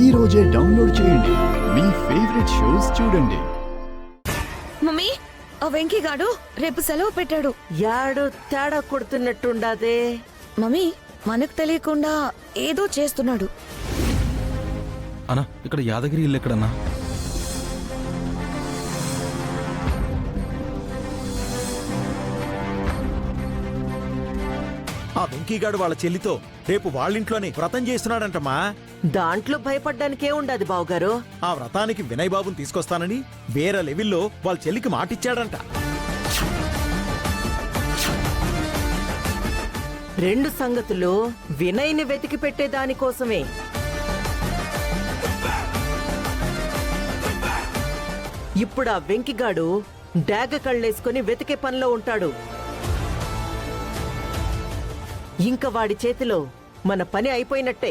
ఈ రోజే డౌన్లోడ్ చేయండి. మీ ఫేవరెట్ షోస్ చూడండి. మమ్మీ, ఆ వెంకీగాడు రేపు సెలవు పెట్టాడు. యాడు తేడా కొడుతున్నట్టుండాదే. మమ్మీ, మనకు తెలియకుండా ఏదో చేస్తున్నాడు. అన్నా, ఇక్కడ యాదగిరి ఇల్లు ఎక్కడన్నా? ఆ వెంకీగాడు వాళ్ళ చెల్లితో రేపు వాళ్ళింట్లోనే వ్రతం చేస్తున్నాడంటమ్మా. దాంట్లో భయపడ్డానికే ఉండదు బావగారు. ఆ వ్రతానికి వినయ్ బాబుని తీసుకొస్తానని వేరే లెవెల్లో వాళ్ళ చెల్లికి మాటిచ్చాడంట. రెండు సంగతులు వినయ్ని వెతికి పెట్టేదానికోసమే. ఇప్పుడు ఆ వెంకిగాడు డాగ కళ్ళేసుకుని వెతికే పనిలో ఉంటాడు. ఇంక వాడి చేతిలో మన పని అయిపోయినట్టే.